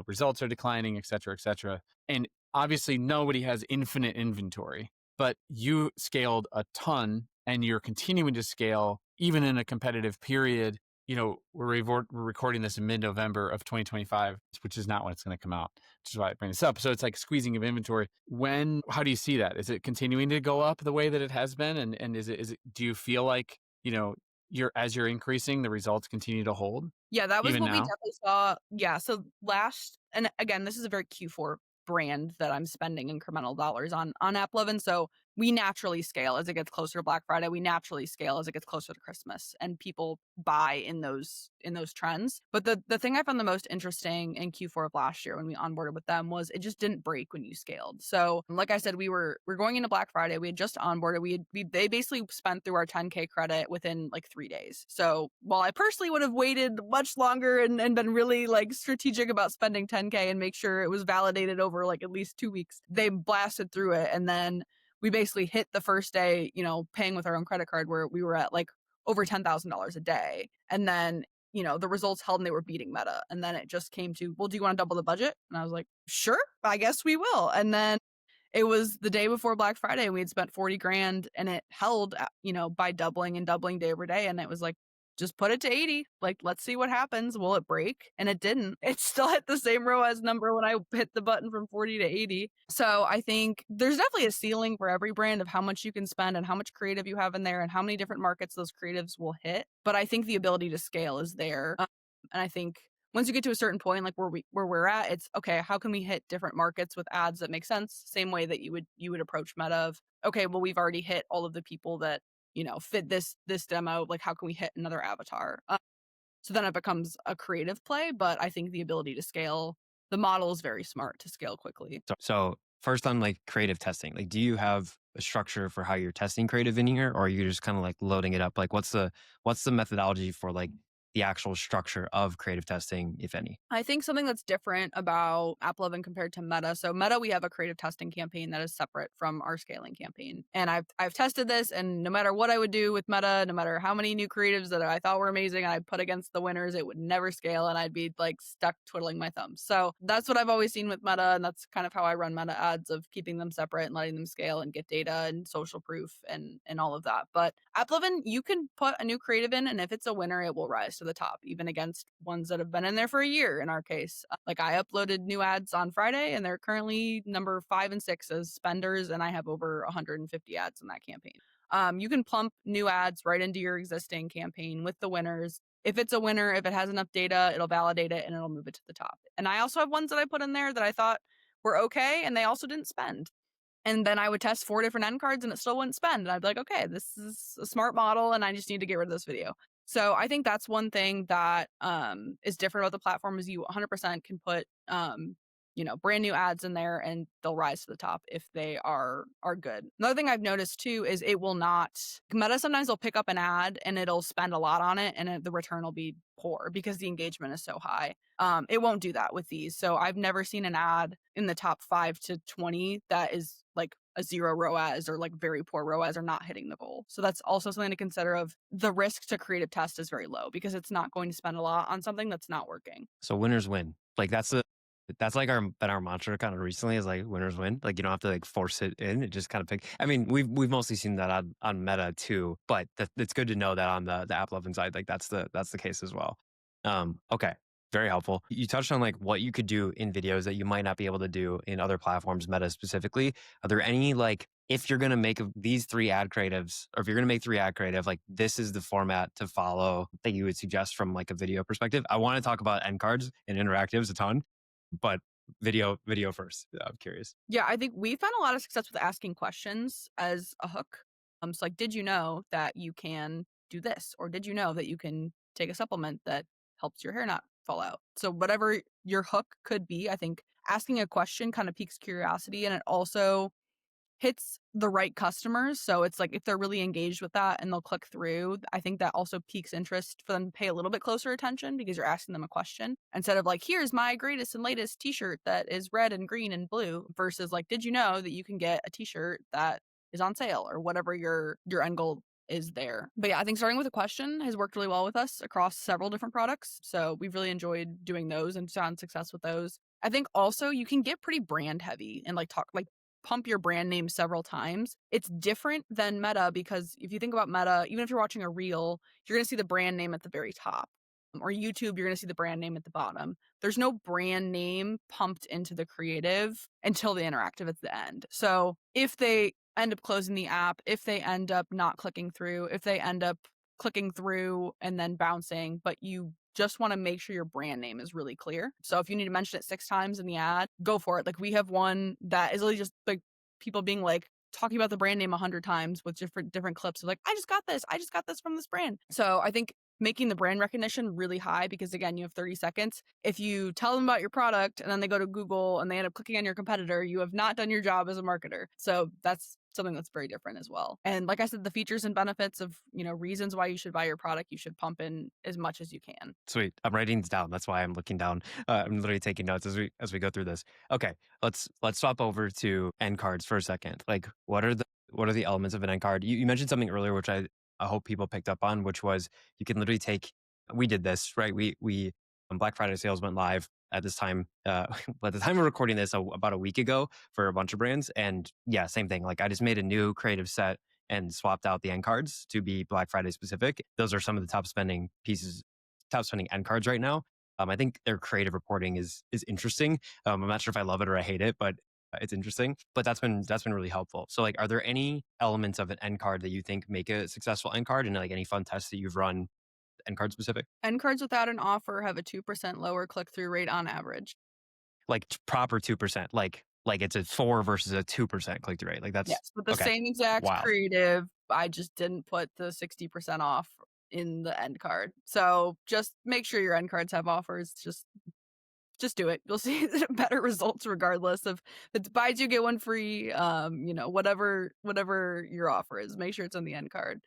B: results are declining, et cetera, et cetera. And obviously nobody has infinite inventory, but you scaled a ton and you're continuing to scale even in a competitive period. We're recording this in mid-November of 2025, which is not when it's going to come out, which is why I bring this up. So it's like squeezing of inventory. How do you see that? Is it continuing to go up the way that it has been? And is it, do you feel like, as you're increasing, the results continue to hold?
A: Yeah, that was
B: even
A: what
B: now?
A: we definitely saw. Yeah. So and again, this is a very Q4 brand that I'm spending incremental dollars on AppLovin. So we naturally scale as it gets closer to Black Friday. We naturally scale as it gets closer to Christmas, and people buy in those trends. But the thing I found the most interesting in Q4 of last year when we onboarded with them was it just didn't break when you scaled. So like I said, we're going into Black Friday. We had just onboarded. They basically spent through our 10K credit within like 3 days. So while I personally would have waited much longer and been really like strategic about spending 10K and make sure it was validated over like at least 2 weeks, they blasted through it. And then we basically hit the first day, paying with our own credit card, where we were at like over $10,000 a day. And then, the results held and they were beating Meta. And then it just came to, well, do you want to double the budget? And I was like, sure, I guess we will. And then it was the day before Black Friday and we had spent 40 grand and it held, by doubling and doubling day over day. And it was like, just put it to 80. Like, let's see what happens. Will it break? And it didn't. It still hit the same ROAS number when I hit the button from 40 to 80. So I think there's definitely a ceiling for every brand of how much you can spend and how much creative you have in there and how many different markets those creatives will hit. But I think the ability to scale is there. And I think once you get to a certain point, like where we're at, it's okay, how can we hit different markets with ads that make sense? Same way that you would approach Meta of, okay, well, we've already hit all of the people that fit this demo. Like, how can we hit another avatar? So then it becomes a creative play. But I think the ability to scale, the model is very smart to scale quickly.
C: So first on like creative testing, like, do you have a structure for how you're testing creative in here, or are you just kind of like loading it up? Like, what's the methodology for like the actual structure of creative testing, if any?
A: I think something that's different about AppLovin compared to Meta. So Meta, we have a creative testing campaign that is separate from our scaling campaign. And I've tested this, and no matter what I would do with Meta, no matter how many new creatives that I thought were amazing and I'd put against the winners, it would never scale and I'd be like stuck twiddling my thumbs. So that's what I've always seen with Meta, and that's kind of how I run Meta ads, of keeping them separate and letting them scale and get data and social proof and all of that. But AppLovin, you can put a new creative in, and if it's a winner, it will rise to the top, even against ones that have been in there for a year. In our case, like I uploaded new ads on Friday, and they're currently number 5 and 6 as spenders, and I have over 150 ads in that campaign. You can plump new ads right into your existing campaign with the winners. If it's a winner, if it has enough data, it'll validate it and it'll move it to the top. And I also have ones that I put in there that I thought were okay, and they also didn't spend. And then I would test 4 different end cards and it still wouldn't spend. And I'd be like, okay, this is a smart model and I just need to get rid of this video. So I think that's one thing that is different about the platform, is you 100% can put brand new ads in there and they'll rise to the top if they are good. Another thing I've noticed too is it will not, Meta sometimes will pick up an ad and it'll spend a lot on it, and the return will be poor because the engagement is so high. It won't do that with these. So I've never seen an ad in the top 5 to 20 that is like a 0 ROAS or like very poor ROAS or not hitting the goal. So that's also something to consider. Of the risk to creative test is very low because it's not going to spend a lot on something that's not working.
C: So winners win. Like that's been our mantra kind of recently, is like winners win. Like you don't have to like force it in. It just kind of pick. I mean, we've mostly seen that on Meta too, but it's good to know that on the AppLovin side, like that's the case as well. Okay. Very helpful. You touched on like what you could do in videos that you might not be able to do in other platforms, Meta specifically. Are there any, like, if you're going to make these 3 ad creatives, or if you're going to make 3 ad creative, like this is the format to follow that you would suggest from like a video perspective? I want to talk about end cards and interactives a ton, but video first. I'm curious.
A: Yeah, I think we've found a lot of success with asking questions as a hook. So like, did you know that you can do this? Or did you know that you can take a supplement that helps your hair not fall out? So whatever your hook could be, I think asking a question kind of piques curiosity, and it also hits the right customers. So it's like if they're really engaged with that and they'll click through, I think that also piques interest for them to pay a little bit closer attention because you're asking them a question instead of like, here's my greatest and latest t-shirt that is red and green and blue, versus like, did you know that you can get a t-shirt that is on sale, or whatever your end goal is there. But yeah, I think starting with a question has worked really well with us across several different products. So we've really enjoyed doing those and found success with those. I think also you can get pretty brand heavy and like pump your brand name several times. It's different than Meta because if you think about Meta, even if you're watching a reel, you're going to see the brand name at the very top. Or YouTube, you're going to see the brand name at the bottom. There's no brand name pumped into the creative until the interactive at the end. So if they end up closing the app, if they end up not clicking through, if they end up clicking through and then bouncing, but you just want to make sure your brand name is really clear. So if you need to mention it 6 times in the ad, go for it. Like we have one that is really just like people being like talking about the brand name 100 times with different clips of like, I just got this from this brand. So I think making the brand recognition really high, because again, you have 30 seconds. If you tell them about your product and then they go to Google and they end up clicking on your competitor, you have not done your job as a marketer. So that's something that's very different as well. And like I said, the features and benefits of, reasons why you should buy your product, you should pump in as much as you can.
C: Sweet. I'm writing this down. That's why I'm looking down. I'm literally taking notes as we go through this. Okay, let's swap over to end cards for a second. Like, what are the elements of an end card? You mentioned something earlier, which I hope people picked up on, which was you can literally take. We did this, right? We when Black Friday sales went live at this time. At the time of recording this, about a week ago, for a bunch of brands, and yeah, same thing. Like I just made a new creative set and swapped out the end cards to be Black Friday specific. Those are some of the top spending end cards right now. I think their creative reporting is interesting. I'm not sure if I love it or I hate it, but it's interesting. But that's been really helpful. So like, are there any elements of an end card that you think make a successful end card, and like any fun tests that you've run end card specific?
A: End cards without an offer have a 2% lower click-through rate on average.
C: Like proper 2%, like it's a 4 versus a 2% click-through rate. Like that's
A: yes, with the
C: okay.
A: same exact
C: Wow.
A: creative. I just didn't put the 60% off in the end card. So just make sure your end cards have offers. Just do it. You'll see better results regardless of if it buys you get one free. Whatever your offer is, make sure it's on the end card.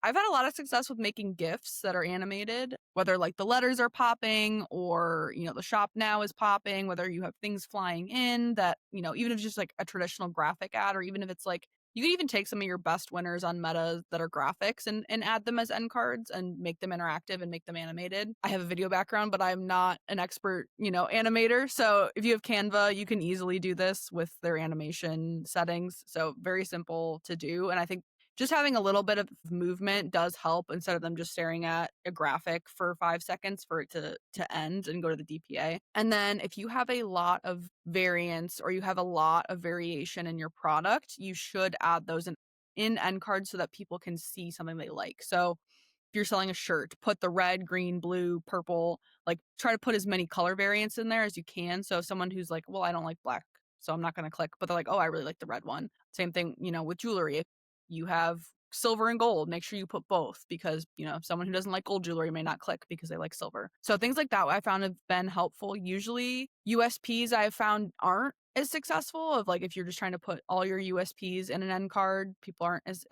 A: I've had a lot of success with making GIFs that are animated, whether like the letters are popping or, the shop now is popping, whether you have things flying in that, even if it's just like a traditional graphic ad, or even if it's like, you can even take some of your best winners on Meta that are graphics and add them as end cards and make them interactive and make them animated. I have a video background, but I'm not an expert, animator. So if you have Canva, you can easily do this with their animation settings. So very simple to do. And I think just having a little bit of movement does help instead of them just staring at a graphic for 5 seconds for it to end and go to the DPA. And then if you have a lot of variance or you have a lot of variation in your product, you should add those in end cards so that people can see something they like. So if you're selling a shirt, put the red, green, blue, purple, like try to put as many color variants in there as you can. So someone who's like, well, I don't like black, so I'm not going to click, but they're like, oh, I really like the red one. Same thing, with jewelry. If you have silver and gold, make sure you put both because, someone who doesn't like gold jewelry may not click because they like silver. So things like that I found have been helpful. Usually USPs I've found aren't as successful of like, if you're just trying to put all your USPs in an end card, people aren't as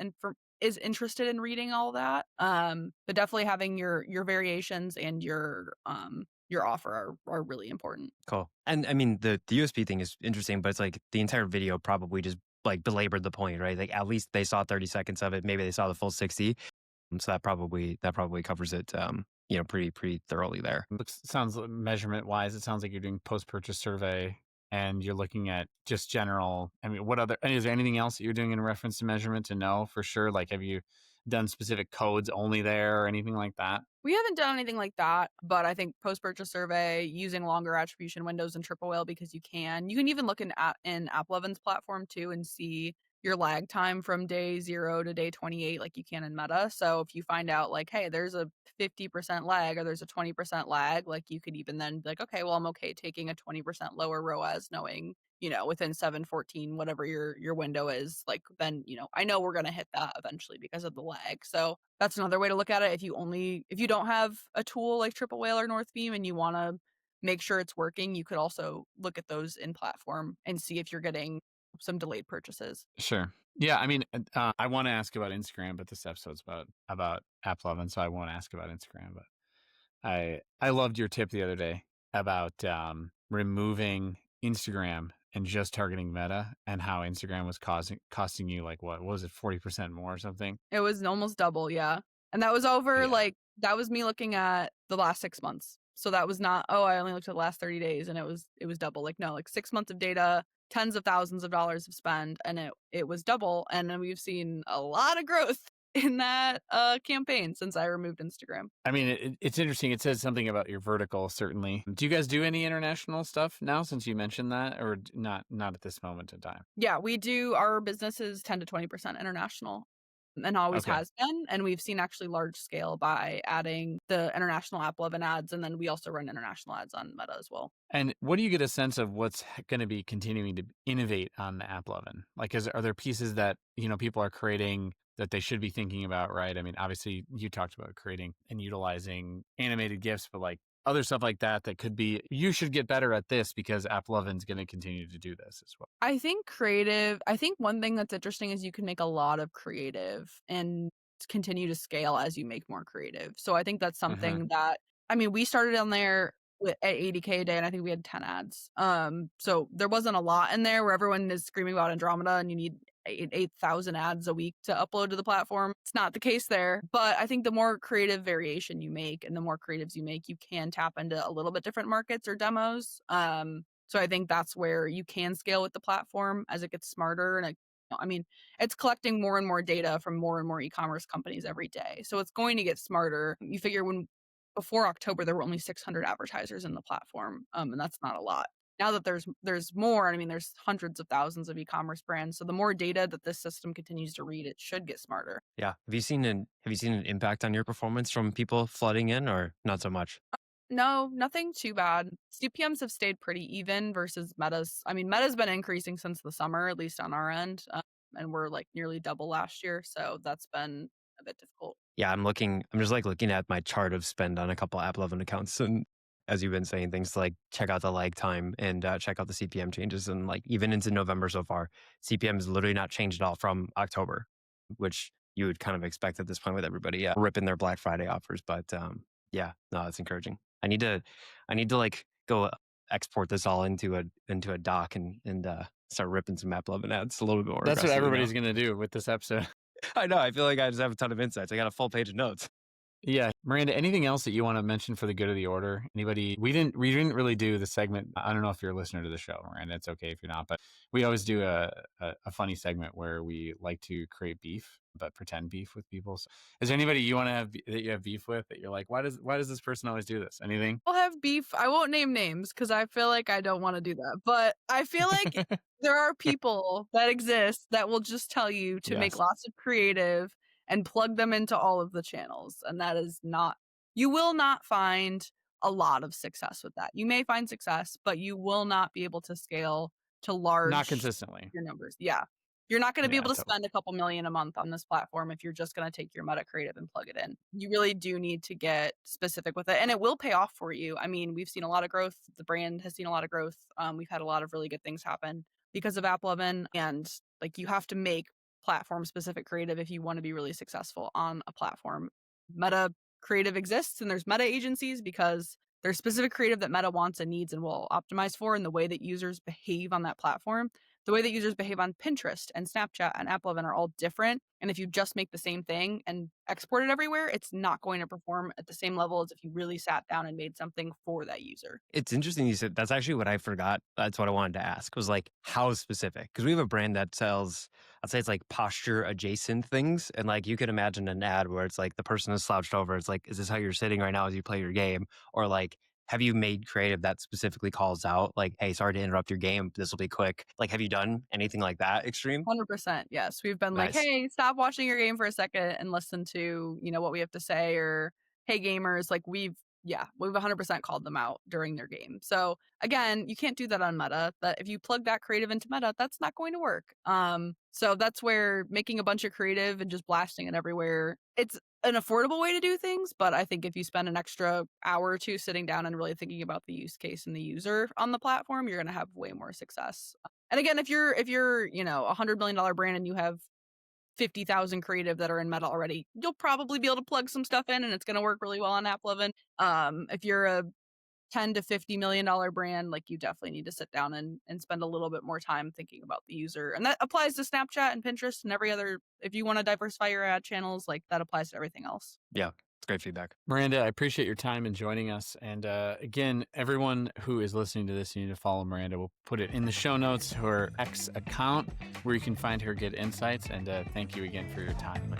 A: interested in reading all that. But definitely having your variations and your offer are really important.
C: Cool. And I mean, the USP thing is interesting, but it's like the entire video probably just like belabored the point, right? Like at least they saw 30 seconds of it. Maybe they saw the full 60. So that probably covers it, pretty thoroughly there.
B: Sounds measurement wise, it sounds like you're doing post-purchase survey and you're looking at just general. I mean, is there anything else that you're doing in reference to measurement to know for sure? Like, have you done specific codes only there or anything like that?
A: We haven't done anything like that, but I think post-purchase survey, using longer attribution windows in triple whale because you can even look in AppLovin's platform too and see your lag time from day 0 to day 28 like you can in Meta. So if you find out like, hey, there's a 50% lag or there's a 20% lag, like you could even then be like, okay, well, I'm okay taking a 20% lower ROAS knowing, within 714, whatever your window is, like then, I know we're going to hit that eventually because of the lag. So that's another way to look at it. If you don't have a tool like Triple Whale or Northbeam and you want to make sure it's working, you could also look at those in platform and see if you're getting some delayed purchases.
B: Sure. Yeah. I mean, I want to ask about Instagram, but this episode's about AppLovin, so I won't ask about Instagram. But I loved your tip the other day about removing Instagram and just targeting Meta, and how Instagram was costing you like what was it, 40% more or something?
A: It was almost double, yeah. And that was over that was me looking at the last 6 months. So that was not, oh, I only looked at the last 30 days and it was double. Like no, like 6 months of data, tens of thousands of dollars of spend, and it was double. And then we've seen a lot of growth in that campaign since I removed Instagram.
B: I mean, it's interesting. It says something about your vertical, certainly. Do you guys do any international stuff now since you mentioned that, or not at this moment in time?
A: Yeah, we do. Our business is 10 to 20% international and always has been. And we've seen actually large scale by adding the international AppLovin ads. And then we also run international ads on Meta as well.
B: And what do you get a sense of what's going to be continuing to innovate on the AppLovin? Like, are there pieces that, people are creating that they should be thinking about, right? I mean, obviously you talked about creating and utilizing animated GIFs, but like other stuff like that could be, you should get better at this because AppLovin's going to continue to do this as well.
A: I think one thing that's interesting is you can make a lot of creative and continue to scale as you make more creative. So I think that's something that, I mean, we started on there at 80K a day and I think we had 10 ads. So there wasn't a lot in there where everyone is screaming about Andromeda and you need 8,000 ads a week to upload to the platform. It's not the case there, but I think the more creative variation you make and the more creatives you make, you can tap into a little bit different markets or demos. So I think that's where you can scale with the platform as it gets smarter. And I mean, it's collecting more and more data from more and more e-commerce companies every day. So it's going to get smarter. You figure before October, there were only 600 advertisers in the platform. And that's not a lot. Now that there's more, I mean, there's hundreds of thousands of e-commerce brands. So the more data that this system continues to read, it should get smarter.
C: Yeah. Have you seen an impact on your performance from people flooding in, or not so much?
A: No, nothing too bad. CPMs have stayed pretty even versus Meta's. I mean, Meta's been increasing since the summer, at least on our end. And we're like nearly double last year. So that's been a bit difficult.
C: Yeah, I'm just like looking at my chart of spend on a couple AppLovin accounts, and as you've been saying, things to like check out the lag time and check out the CPM changes. And like even into November so far, CPM has literally not changed at all from October, which you would kind of expect at this point with everybody ripping their Black Friday offers. But yeah, no, it's encouraging. I need to like go export this all into a doc and start ripping some AppLovin ads a little bit more.
B: That's what
C: aggressively now.
B: everybody's going to do with this episode.
C: I know. I feel like I just have a ton of insights. I got a full page of notes.
B: Yeah. Miranda, anything else that you want to mention for the good of the order? Anybody? We didn't really do the segment. I don't know if you're a listener to the show, Miranda. It's okay if you're not, but we always do a funny segment where we like to create beef, but pretend beef with people. So is there anybody you want to have that you have beef with that you're like, why does this person always do this? Anything?
A: I'll have beef. I won't name names because I feel like I don't want to do that. But I feel like there are people that exist that will just tell you to make
B: Yes.
A: lots of creative and plug them into all of the channels. And that is not, you will not find a lot of success with that. You may find success, but you will not be able to scale to large
B: Not consistently.
A: your numbers. Yeah. You're not going to be
B: Yeah,
A: able to
B: totally.
A: spend a couple million a month on this platform if you're just going to take your Meta creative and plug it in. You really do need to get specific with it, and it will pay off for you. I mean, we've seen a lot of growth. The brand has seen a lot of growth. We've had a lot of really good things happen because of AppLovin, and like you have to make platform specific creative if you want to be really successful on a platform. Meta creative exists, and there's Meta agencies because there's specific creative that Meta wants and needs and will optimize for, and the way that users behave on that platform. The way that users behave on Pinterest and Snapchat and AppLovin are all different. And if you just make the same thing and export it everywhere, it's not going to perform at the same level as if you really sat down and made something for that user.
C: It's interesting you said that's actually what I forgot. That's what I wanted to ask was like how specific, because we have a brand that sells, I'd say it's like posture adjacent things. And like you can imagine an ad where it's like the person is slouched over. It's like, is this how you're sitting right now as you play your game? Or like, have you made creative that specifically calls out like, hey, sorry to interrupt your game. This will be quick. Like, have you done anything like that extreme?
A: 100%. Yes. We've been like,
C: Nice.
A: hey, stop watching your game for a second and listen to, what we have to say, or hey, gamers, like we've 100% called them out during their game. So again, you can't do that on Meta. That if you plug that creative into Meta, that's not going to work. So that's where making a bunch of creative and just blasting it everywhere, it's an affordable way to do things. But I think if you spend an extra hour or two sitting down and really thinking about the use case and the user on the platform, you're going to have way more success. And again, if you're $100 million brand and you have 50,000 creative that are in Meta already, you'll probably be able to plug some stuff in and it's going to work really well on AppLovin. If you're a $10 to $50 million brand, like you definitely need to sit down and spend a little bit more time thinking about the user. And that applies to Snapchat and Pinterest and every other, if you want to diversify your ad channels, like that applies to everything else.
C: Yeah, it's great feedback.
B: Miranda, I appreciate your time in joining us. And again, everyone who is listening to this, you need to follow Miranda. We'll put it in the show notes, her X account, where you can find her good insights. And thank you again for your time.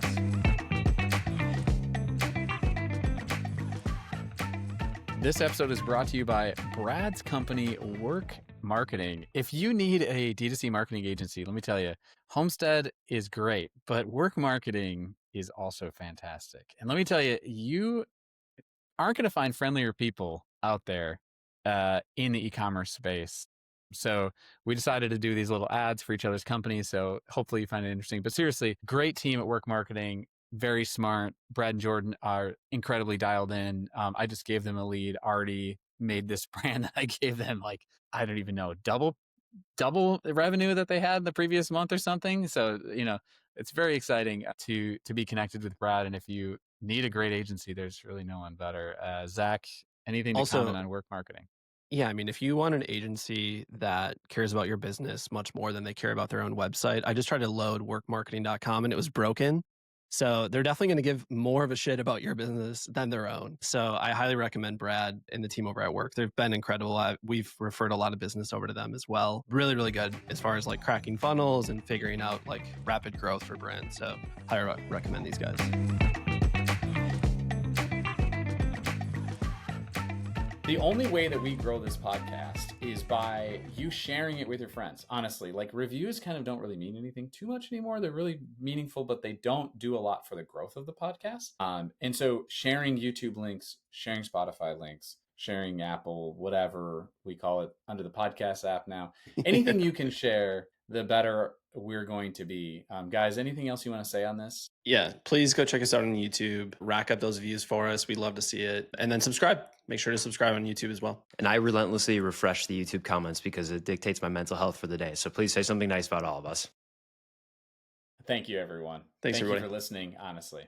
B: This episode is brought to you by Brad's company, Work Marketing. If you need a D2C marketing agency, let me tell you, Homestead is great, but Work Marketing is also fantastic. And let me tell you, you aren't going to find friendlier people out there in the e-commerce space. So we decided to do these little ads for each other's companies. So hopefully you find it interesting. But seriously, great team at Work Marketing. Very smart. Brad and Jordan are incredibly dialed in. I just gave them a lead, already made this brand that I gave them like, I don't even know, double the revenue that they had the previous month or something. So, it's very exciting to be connected with Brad. And if you need a great agency, there's really no one better. Zach, anything to comment on Work Marketing?
D: Yeah, I mean, if you want an agency that cares about your business much more than they care about their own website, I just tried to load workmarketing.com and it was broken. So they're definitely going to give more of a shit about your business than their own. So I highly recommend Brad and the team over at Work. They've been incredible. We've referred a lot of business over to them as well. Really, really good as far as like cracking funnels and figuring out like rapid growth for brands. So highly recommend these guys.
B: The only way that we grow this podcast is by you sharing it with your friends. Honestly, like reviews kind of don't really mean anything too much anymore. They're really meaningful, but they don't do a lot for the growth of the podcast. And so sharing YouTube links, sharing Spotify links, sharing Apple, whatever we call it under the podcast app now, anything you can share, the better we're going to be. Guys, anything else you want to say on this?
D: Yeah, please go check us out on YouTube. Rack up those views for us. We'd love to see it. And then subscribe. Make sure to subscribe on YouTube as well.
C: And I relentlessly refresh the YouTube comments because it dictates my mental health for the day. So please say something nice about all of us.
B: Thank you, everyone.
D: Thanks,
B: Thank
D: everybody.
B: you for listening, honestly.